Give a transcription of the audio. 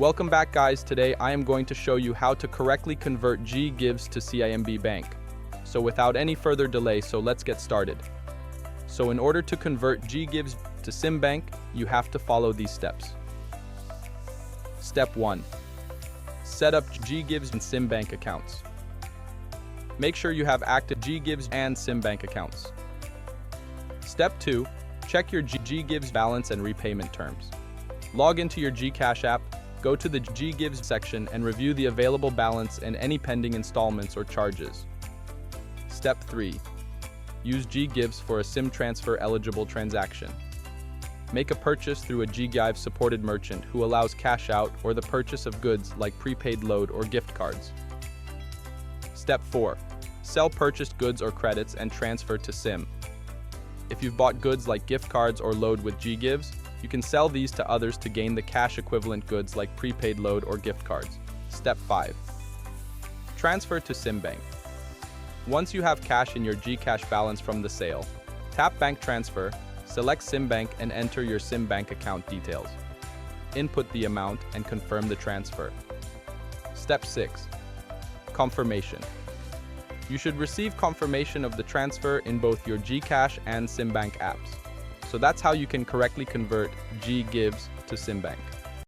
Welcome back, guys. Today I am going to show you how to correctly convert GGives to CIMB Bank. So without any further delay, let's get started. So in order to convert GGives to CIMB Bank, you have to follow these steps. Step 1. Set up GGives and CIMB Bank accounts. Make sure you have active GGives and CIMB Bank accounts. Step 2. Check your GGives balance and repayment terms. Log into your GCash app, go to the GGives section and review the available balance and any pending installments or charges. Step 3. Use GGives for a CIMB transfer eligible transaction. Make a purchase through a GGives supported merchant who allows cash out or the purchase of goods like prepaid load or gift cards. Step 4. Sell purchased goods or credits and transfer to CIMB. If you've bought goods like gift cards or load with GGives, you can sell these to others to gain the cash equivalent goods like prepaid load or gift cards. Step 5. Transfer to CIMB Bank. Once you have cash in your GCash balance from the sale, tap Bank Transfer, select CIMB Bank and enter your CIMB Bank account details. Input the amount and confirm the transfer. Step 6. Confirmation. You should receive confirmation of the transfer in both your GCash and CIMB Bank apps. So that's how you can correctly convert GGives to CIMB Bank.